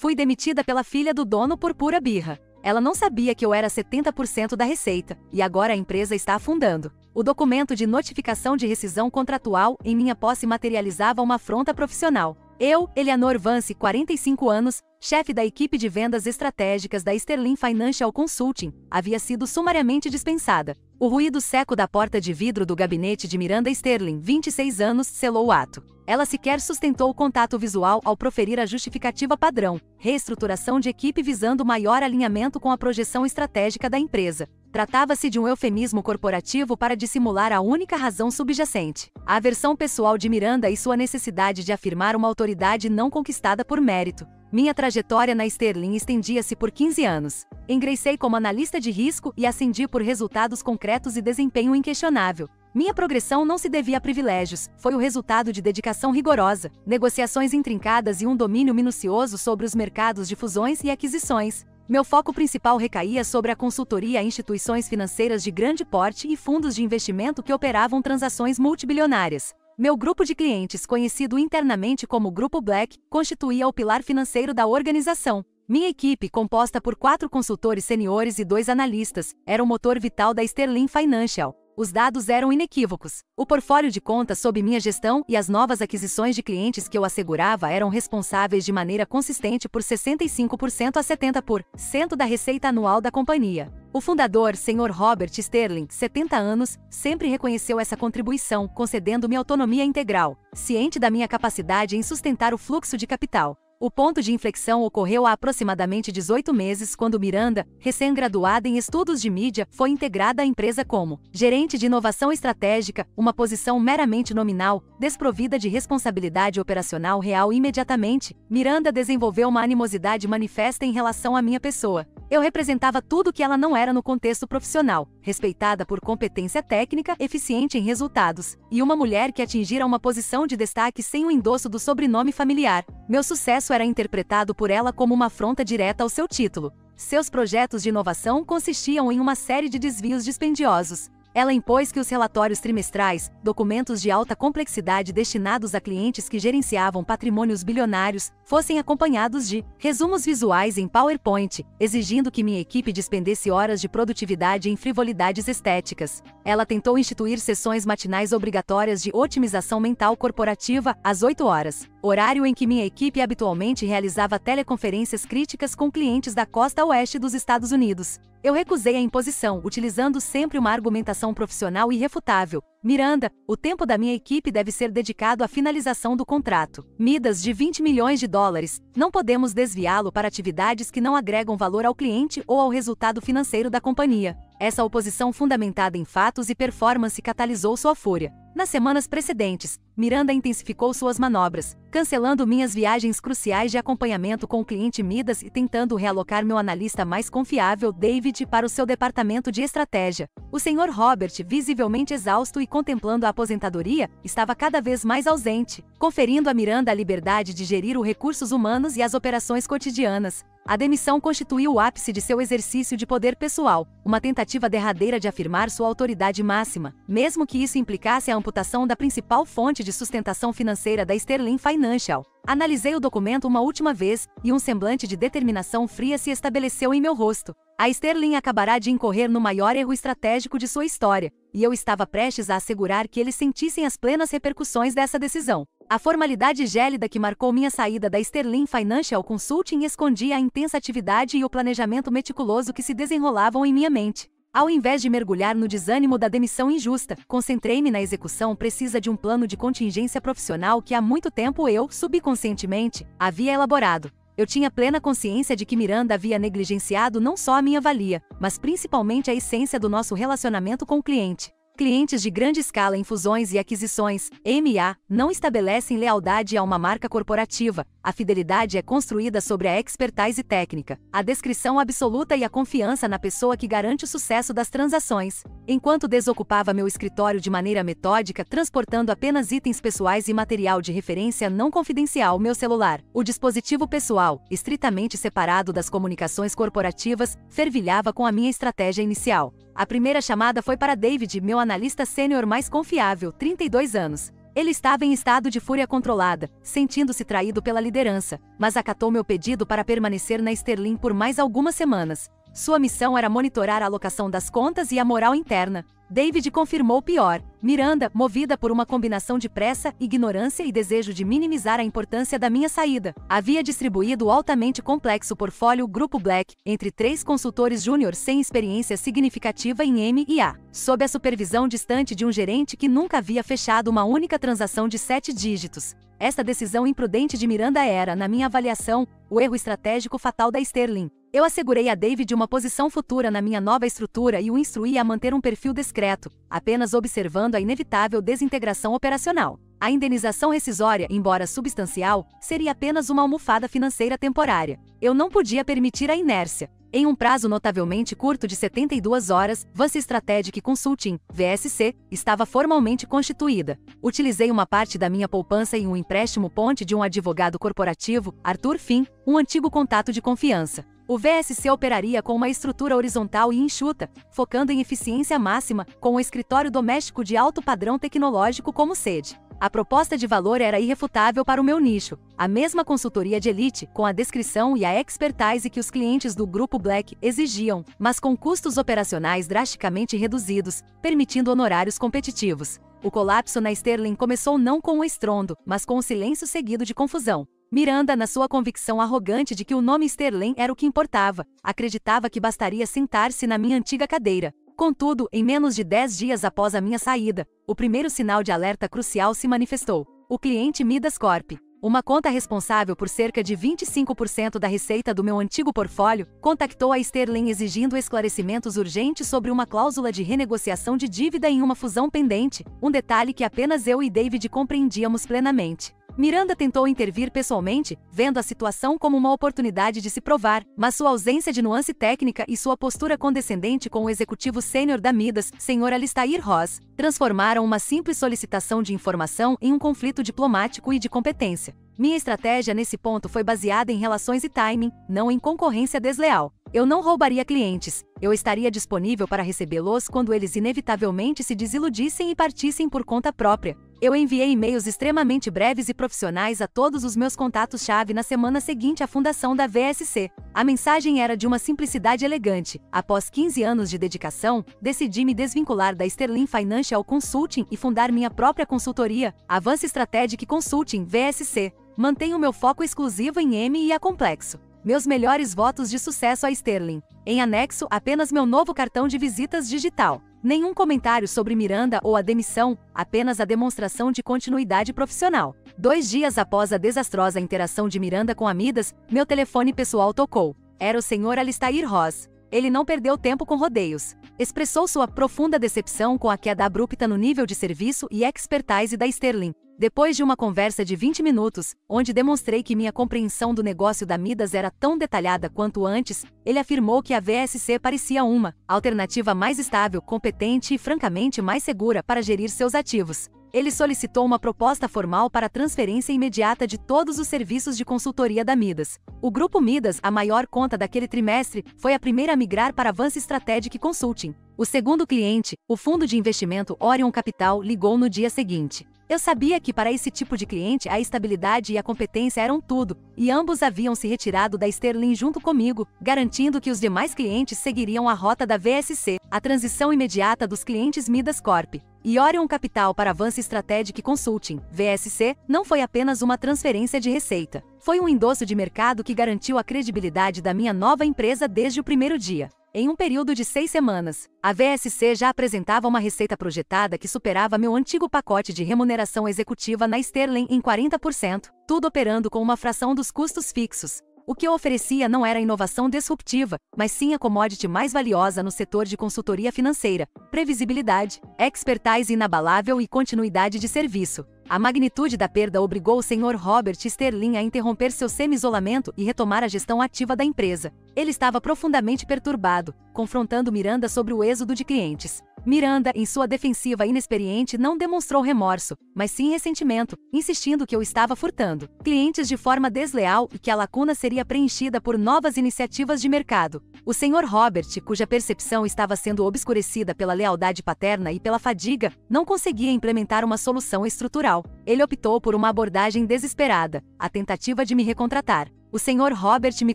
Fui demitida pela filha do dono por pura birra. Ela não sabia que eu era 70% da receita, e agora a empresa está afundando. O documento de notificação de rescisão contratual em minha posse materializava uma afronta profissional. Eu, Eleanor Vance, 45 anos, chefe da equipe de vendas estratégicas da Sterling Financial Consulting, havia sido sumariamente dispensada. O ruído seco da porta de vidro do gabinete de Miranda Sterling, 26 anos, selou o ato. Ela sequer sustentou o contato visual ao proferir a justificativa padrão: reestruturação de equipe visando maior alinhamento com a projeção estratégica da empresa. Tratava-se de um eufemismo corporativo para dissimular a única razão subjacente: a aversão pessoal de Miranda e sua necessidade de afirmar uma autoridade não conquistada por mérito. Minha trajetória na Sterling estendia-se por 15 anos. Ingressei como analista de risco e ascendi por resultados concretos e desempenho inquestionável. Minha progressão não se devia a privilégios, foi o resultado de dedicação rigorosa, negociações intrincadas e um domínio minucioso sobre os mercados de fusões e aquisições. Meu foco principal recaía sobre a consultoria a instituições financeiras de grande porte e fundos de investimento que operavam transações multibilionárias. Meu grupo de clientes, conhecido internamente como Grupo Black, constituía o pilar financeiro da organização. Minha equipe, composta por 4 consultores seniores e 2 analistas, era o motor vital da Sterling Financial. Os dados eram inequívocos. O portfólio de contas sob minha gestão e as novas aquisições de clientes que eu assegurava eram responsáveis de maneira consistente por 65% a 70% da receita anual da companhia. O fundador, Sr. Robert Sterling, 70 anos, sempre reconheceu essa contribuição, concedendo-me autonomia integral, ciente da minha capacidade em sustentar o fluxo de capital. O ponto de inflexão ocorreu há aproximadamente 18 meses, quando Miranda, recém-graduada em estudos de mídia, foi integrada à empresa como gerente de inovação estratégica, uma posição meramente nominal, desprovida de responsabilidade operacional real. Imediatamente, Miranda desenvolveu uma animosidade manifesta em relação à minha pessoa. Eu representava tudo o que ela não era no contexto profissional: respeitada por competência técnica, eficiente em resultados, e uma mulher que atingira uma posição de destaque sem o endosso do sobrenome familiar. Meu sucesso era interpretado por ela como uma afronta direta ao seu título. Seus projetos de inovação consistiam em uma série de desvios dispendiosos. Ela impôs que os relatórios trimestrais, documentos de alta complexidade destinados a clientes que gerenciavam patrimônios bilionários, fossem acompanhados de resumos visuais em PowerPoint, exigindo que minha equipe despendesse horas de produtividade em frivolidades estéticas. Ela tentou instituir sessões matinais obrigatórias de otimização mental corporativa às 8 horas, horário em que minha equipe habitualmente realizava teleconferências críticas com clientes da costa oeste dos Estados Unidos. Eu recusei a imposição, utilizando sempre uma argumentação profissional irrefutável: Miranda, o tempo da minha equipe deve ser dedicado à finalização do contrato. Midas de 20 milhões de dólares, não podemos desviá-lo para atividades que não agregam valor ao cliente ou ao resultado financeiro da companhia. Essa oposição fundamentada em fatos e performance catalisou sua fúria. Nas semanas precedentes, Miranda intensificou suas manobras, cancelando minhas viagens cruciais de acompanhamento com o cliente Midas e tentando realocar meu analista mais confiável, David, para o seu departamento de estratégia. O Sr. Robert, visivelmente exausto e contemplando a aposentadoria, estava cada vez mais ausente, conferindo a Miranda a liberdade de gerir os recursos humanos e as operações cotidianas. A demissão constituiu o ápice de seu exercício de poder pessoal, uma tentativa derradeira de afirmar sua autoridade máxima, mesmo que isso implicasse a amputação da principal fonte de sustentação financeira da Sterling Financial. Analisei o documento uma última vez, e um semblante de determinação fria se estabeleceu em meu rosto. A Sterling acabará de incorrer no maior erro estratégico de sua história, e eu estava prestes a assegurar que eles sentissem as plenas repercussões dessa decisão. A formalidade gélida que marcou minha saída da Sterling Financial Consulting escondia a intensa atividade e o planejamento meticuloso que se desenrolavam em minha mente. Ao invés de mergulhar no desânimo da demissão injusta, concentrei-me na execução precisa de um plano de contingência profissional que há muito tempo eu, subconscientemente, havia elaborado. Eu tinha plena consciência de que Miranda havia negligenciado não só a minha valia, mas principalmente a essência do nosso relacionamento com o cliente. Clientes de grande escala em fusões e aquisições, M&A, não estabelecem lealdade a uma marca corporativa. A fidelidade é construída sobre a expertise técnica, a descrição absoluta e a confiança na pessoa que garante o sucesso das transações. Enquanto desocupava meu escritório de maneira metódica, transportando apenas itens pessoais e material de referência não confidencial, meu celular, o dispositivo pessoal, estritamente separado das comunicações corporativas, fervilhava com a minha estratégia inicial. A primeira chamada foi para David, meu analista sênior mais confiável, 32 anos. Ele estava em estado de fúria controlada, sentindo-se traído pela liderança, mas acatou meu pedido para permanecer na Sterling por mais algumas semanas. Sua missão era monitorar a alocação das contas e a moral interna. David confirmou o pior. Miranda, movida por uma combinação de pressa, ignorância e desejo de minimizar a importância da minha saída, havia distribuído o altamente complexo portfólio Grupo Black entre 3 consultores júnior sem experiência significativa em M&A, sob a supervisão distante de um gerente que nunca havia fechado uma única transação de 7 dígitos. Esta decisão imprudente de Miranda era, na minha avaliação, o erro estratégico fatal da Sterling. Eu assegurei a David uma posição futura na minha nova estrutura e o instruí a manter um perfil discreto, apenas observando a inevitável desintegração operacional. A indenização rescisória, embora substancial, seria apenas uma almofada financeira temporária. Eu não podia permitir a inércia. Em um prazo notavelmente curto de 72 horas, Vance Strategic Consulting, VSC, estava formalmente constituída. Utilizei uma parte da minha poupança em um empréstimo ponte de um advogado corporativo, Arthur Finn, um antigo contato de confiança. O VSC operaria com uma estrutura horizontal e enxuta, focando em eficiência máxima, com um escritório doméstico de alto padrão tecnológico como sede. A proposta de valor era irrefutável para o meu nicho, a mesma consultoria de elite, com a descrição e a expertise que os clientes do Grupo Black exigiam, mas com custos operacionais drasticamente reduzidos, permitindo honorários competitivos. O colapso na Sterling começou não com um estrondo, mas com um silêncio seguido de confusão. Miranda, na sua convicção arrogante de que o nome Sterling era o que importava, acreditava que bastaria sentar-se na minha antiga cadeira. Contudo, em menos de 10 dias após a minha saída, o primeiro sinal de alerta crucial se manifestou. O cliente Midas Corp, uma conta responsável por cerca de 25% da receita do meu antigo portfólio, contactou a Sterling exigindo esclarecimentos urgentes sobre uma cláusula de renegociação de dívida em uma fusão pendente, um detalhe que apenas eu e David compreendíamos plenamente. Miranda tentou intervir pessoalmente, vendo a situação como uma oportunidade de se provar, mas sua ausência de nuance técnica e sua postura condescendente com o executivo sênior da Midas, Sr. Alistair Ross, transformaram uma simples solicitação de informação em um conflito diplomático e de competência. Minha estratégia nesse ponto foi baseada em relações e timing, não em concorrência desleal. Eu não roubaria clientes, eu estaria disponível para recebê-los quando eles inevitavelmente se desiludissem e partissem por conta própria. Eu enviei e-mails extremamente breves e profissionais a todos os meus contatos-chave na semana seguinte à fundação da VSC. A mensagem era de uma simplicidade elegante. Após 15 anos de dedicação, decidi me desvincular da Sterling Financial Consulting e fundar minha própria consultoria, Vance Strategic Consulting, VSC. Mantenho meu foco exclusivo em M&A complexo. Meus melhores votos de sucesso a Sterling. Em anexo, apenas meu novo cartão de visitas digital. Nenhum comentário sobre Miranda ou a demissão, apenas a demonstração de continuidade profissional. 2 dias após a desastrosa interação de Miranda com a Midas, meu telefone pessoal tocou. Era o Sr. Alistair Ross. Ele não perdeu tempo com rodeios. Expressou sua profunda decepção com a queda abrupta no nível de serviço e expertise da Sterling. Depois de uma conversa de 20 minutos, onde demonstrei que minha compreensão do negócio da Midas era tão detalhada quanto antes, ele afirmou que a VSC parecia uma alternativa mais estável, competente e francamente mais segura para gerir seus ativos. Ele solicitou uma proposta formal para a transferência imediata de todos os serviços de consultoria da Midas. O Grupo Midas, a maior conta daquele trimestre, foi a primeira a migrar para Vance Strategic Consulting. O segundo cliente, o fundo de investimento Orion Capital, ligou no dia seguinte. Eu sabia que para esse tipo de cliente a estabilidade e a competência eram tudo, e ambos haviam se retirado da Sterling junto comigo, garantindo que os demais clientes seguiriam a rota da VSC, a transição imediata dos clientes Midas Corp. E Orion Capital para Vance Strategic Consulting, VSC, não foi apenas uma transferência de receita. Foi um endosso de mercado que garantiu a credibilidade da minha nova empresa desde o primeiro dia. Em um período de 6 semanas, a VSC já apresentava uma receita projetada que superava meu antigo pacote de remuneração executiva na Sterling em 40%, tudo operando com uma fração dos custos fixos. O que eu oferecia não era inovação disruptiva, mas sim a commodity mais valiosa no setor de consultoria financeira: previsibilidade, expertise inabalável e continuidade de serviço. A magnitude da perda obrigou o Sr. Robert Sterling a interromper seu semi-isolamento e retomar a gestão ativa da empresa. Ele estava profundamente perturbado, confrontando Miranda sobre o êxodo de clientes. Miranda, em sua defensiva inexperiente, não demonstrou remorso, mas sim ressentimento, insistindo que eu estava furtando clientes de forma desleal e que a lacuna seria preenchida por novas iniciativas de mercado. O Sr. Robert, cuja percepção estava sendo obscurecida pela lealdade paterna e pela fadiga, não conseguia implementar uma solução estrutural. Ele optou por uma abordagem desesperada, a tentativa de me recontratar. O Sr. Robert me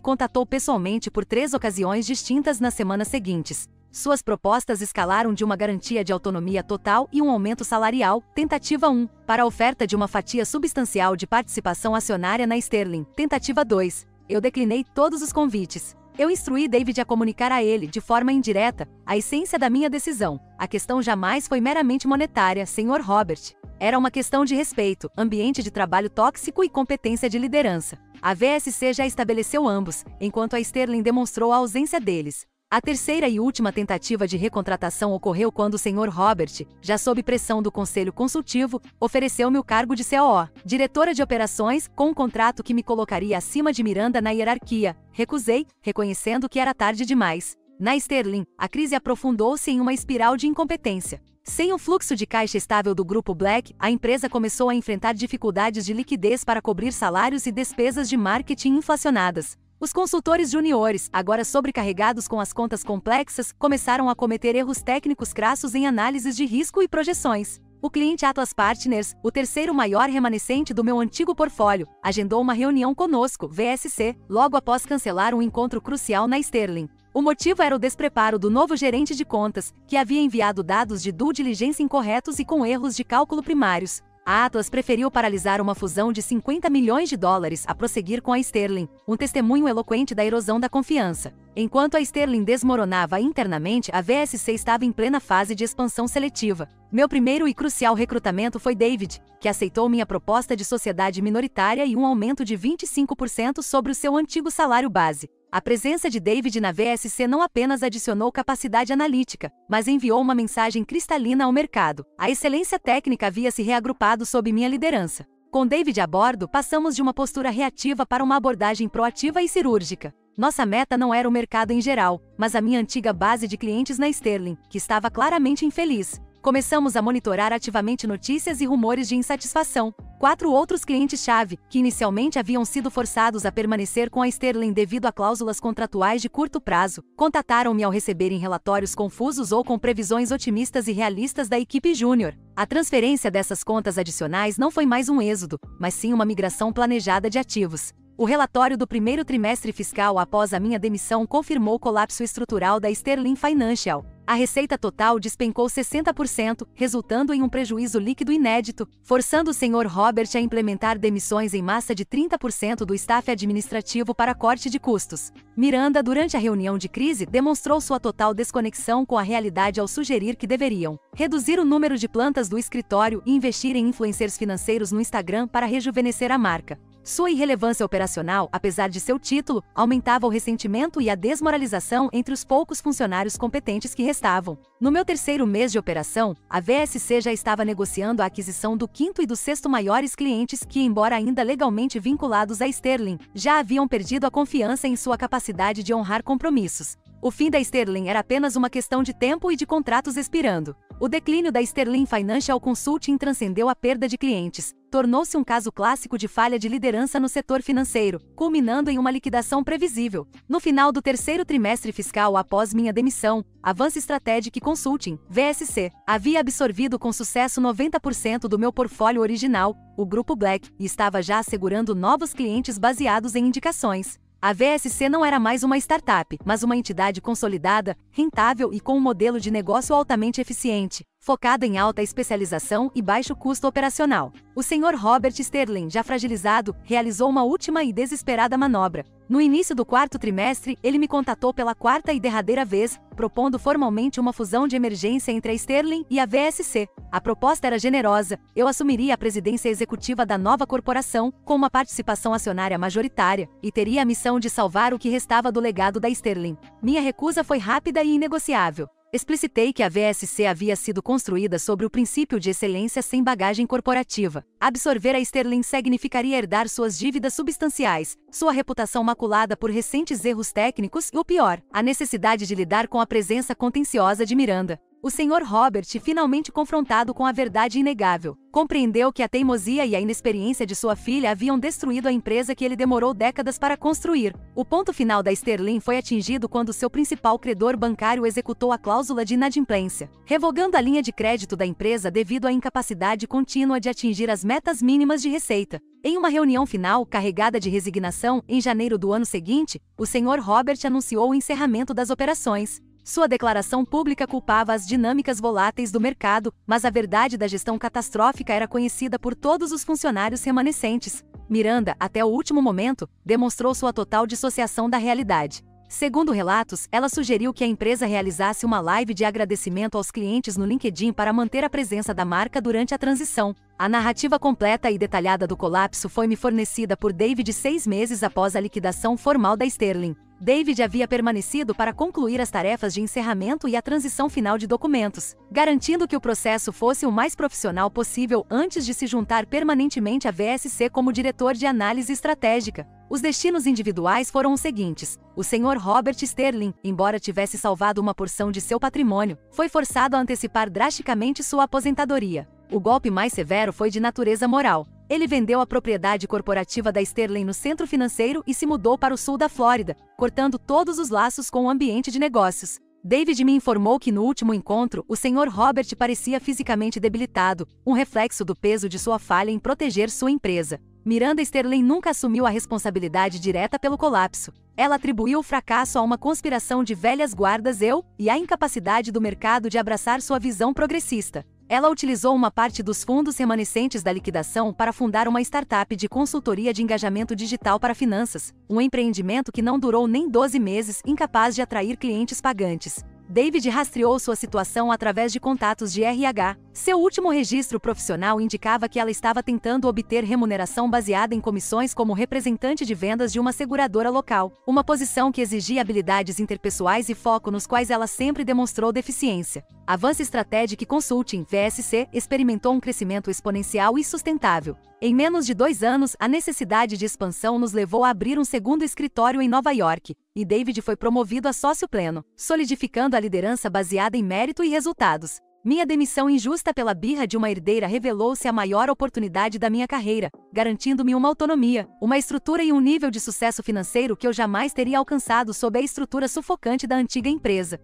contatou pessoalmente por 3 ocasiões distintas nas semanas seguintes. Suas propostas escalaram de uma garantia de autonomia total e um aumento salarial, tentativa 1, para a oferta de uma fatia substancial de participação acionária na Sterling, tentativa 2. Eu declinei todos os convites. Eu instruí David a comunicar a ele, de forma indireta, a essência da minha decisão. A questão jamais foi meramente monetária, Sr. Robert. Era uma questão de respeito, ambiente de trabalho tóxico e competência de liderança. A VSC já estabeleceu ambos, enquanto a Sterling demonstrou a ausência deles. A terceira e última tentativa de recontratação ocorreu quando o Sr. Robert, já sob pressão do Conselho Consultivo, ofereceu-me o cargo de COO, diretora de operações, com um contrato que me colocaria acima de Miranda na hierarquia. Recusei, reconhecendo que era tarde demais. Na Sterling, a crise aprofundou-se em uma espiral de incompetência. Sem o fluxo de caixa estável do Grupo Black, a empresa começou a enfrentar dificuldades de liquidez para cobrir salários e despesas de marketing inflacionadas. Os consultores juniores, agora sobrecarregados com as contas complexas, começaram a cometer erros técnicos crassos em análises de risco e projeções. O cliente Atlas Partners, o terceiro maior remanescente do meu antigo portfólio, agendou uma reunião conosco, VSC, logo após cancelar um encontro crucial na Sterling. O motivo era o despreparo do novo gerente de contas, que havia enviado dados de due diligence incorretos e com erros de cálculo primários. A Atlas preferiu paralisar uma fusão de 50 milhões de dólares a prosseguir com a Sterling, um testemunho eloquente da erosão da confiança. Enquanto a Sterling desmoronava internamente, a VSC estava em plena fase de expansão seletiva. Meu primeiro e crucial recrutamento foi David, que aceitou minha proposta de sociedade minoritária e um aumento de 25% sobre o seu antigo salário base. A presença de David na VSC não apenas adicionou capacidade analítica, mas enviou uma mensagem cristalina ao mercado. A excelência técnica havia se reagrupado sob minha liderança. Com David a bordo, passamos de uma postura reativa para uma abordagem proativa e cirúrgica. Nossa meta não era o mercado em geral, mas a minha antiga base de clientes na Sterling, que estava claramente infeliz. Começamos a monitorar ativamente notícias e rumores de insatisfação. 4 outros clientes-chave, que inicialmente haviam sido forçados a permanecer com a Sterling devido a cláusulas contratuais de curto prazo, contataram-me ao receberem relatórios confusos ou com previsões otimistas e realistas da equipe júnior. A transferência dessas contas adicionais não foi mais um êxodo, mas sim uma migração planejada de ativos. O relatório do primeiro trimestre fiscal após a minha demissão confirmou o colapso estrutural da Sterling Financial. A receita total despencou 60%, resultando em um prejuízo líquido inédito, forçando o Sr. Robert a implementar demissões em massa de 30% do staff administrativo para corte de custos. Miranda, durante a reunião de crise, demonstrou sua total desconexão com a realidade ao sugerir que deveriam reduzir o número de plantas do escritório e investir em influencers financeiros no Instagram para rejuvenescer a marca. Sua irrelevância operacional, apesar de seu título, aumentava o ressentimento e a desmoralização entre os poucos funcionários competentes que restavam. No meu terceiro mês de operação, a VSC já estava negociando a aquisição do 5º e do 6º maiores clientes que, embora ainda legalmente vinculados à Sterling, já haviam perdido a confiança em sua capacidade de honrar compromissos. O fim da Sterling era apenas uma questão de tempo e de contratos expirando. O declínio da Sterling Financial Consulting transcendeu a perda de clientes, tornou-se um caso clássico de falha de liderança no setor financeiro, culminando em uma liquidação previsível. No final do terceiro trimestre fiscal após minha demissão, a Vance Strategic Consulting, VSC, havia absorvido com sucesso 90% do meu portfólio original, o Grupo Black, e estava já assegurando novos clientes baseados em indicações. A VSC não era mais uma startup, mas uma entidade consolidada, rentável e com um modelo de negócio altamente eficiente, focado em alta especialização e baixo custo operacional. O Sr. Robert Sterling, já fragilizado, realizou uma última e desesperada manobra. No início do quarto trimestre, ele me contatou pela quarta e derradeira vez, propondo formalmente uma fusão de emergência entre a Sterling e a VSC. A proposta era generosa, eu assumiria a presidência executiva da nova corporação, com uma participação acionária majoritária, e teria a missão de salvar o que restava do legado da Sterling. Minha recusa foi rápida e inegociável. Explicitei que a VSC havia sido construída sobre o princípio de excelência sem bagagem corporativa. Absorver a Sterling significaria herdar suas dívidas substanciais, sua reputação maculada por recentes erros técnicos e, o pior, a necessidade de lidar com a presença contenciosa de Miranda. O Sr. Robert, finalmente confrontado com a verdade inegável, compreendeu que a teimosia e a inexperiência de sua filha haviam destruído a empresa que ele demorou décadas para construir. O ponto final da Sterling foi atingido quando seu principal credor bancário executou a cláusula de inadimplência, revogando a linha de crédito da empresa devido à incapacidade contínua de atingir as metas mínimas de receita. Em uma reunião final, carregada de resignação, em janeiro do ano seguinte, o Sr. Robert anunciou o encerramento das operações. Sua declaração pública culpava as dinâmicas voláteis do mercado, mas a verdade da gestão catastrófica era conhecida por todos os funcionários remanescentes. Miranda, até o último momento, demonstrou sua total dissociação da realidade. Segundo relatos, ela sugeriu que a empresa realizasse uma live de agradecimento aos clientes no LinkedIn para manter a presença da marca durante a transição. A narrativa completa e detalhada do colapso foi-me fornecida por David 6 meses após a liquidação formal da Sterling. David havia permanecido para concluir as tarefas de encerramento e a transição final de documentos, garantindo que o processo fosse o mais profissional possível antes de se juntar permanentemente à VSC como diretor de análise estratégica. Os destinos individuais foram os seguintes. O Sr. Robert Sterling, embora tivesse salvado uma porção de seu patrimônio, foi forçado a antecipar drasticamente sua aposentadoria. O golpe mais severo foi de natureza moral. Ele vendeu a propriedade corporativa da Sterling no centro financeiro e se mudou para o sul da Flórida, cortando todos os laços com o ambiente de negócios. David me informou que no último encontro, o Sr. Robert parecia fisicamente debilitado, um reflexo do peso de sua falha em proteger sua empresa. Miranda Sterling nunca assumiu a responsabilidade direta pelo colapso. Ela atribuiu o fracasso a uma conspiração de velhas guardas e à incapacidade do mercado de abraçar sua visão progressista. Ela utilizou uma parte dos fundos remanescentes da liquidação para fundar uma startup de consultoria de engajamento digital para finanças, um empreendimento que não durou nem 12 meses, incapaz de atrair clientes pagantes. David rastreou sua situação através de contatos de RH. Seu último registro profissional indicava que ela estava tentando obter remuneração baseada em comissões como representante de vendas de uma seguradora local, uma posição que exigia habilidades interpessoais e foco nos quais ela sempre demonstrou deficiência. Avance Strategic Consulting, VSC, experimentou um crescimento exponencial e sustentável. Em menos de 2 anos, a necessidade de expansão nos levou a abrir um segundo escritório em Nova York, e David foi promovido a sócio pleno, solidificando a liderança baseada em mérito e resultados. Minha demissão injusta pela birra de uma herdeira revelou-se a maior oportunidade da minha carreira, garantindo-me uma autonomia, uma estrutura e um nível de sucesso financeiro que eu jamais teria alcançado sob a estrutura sufocante da antiga empresa.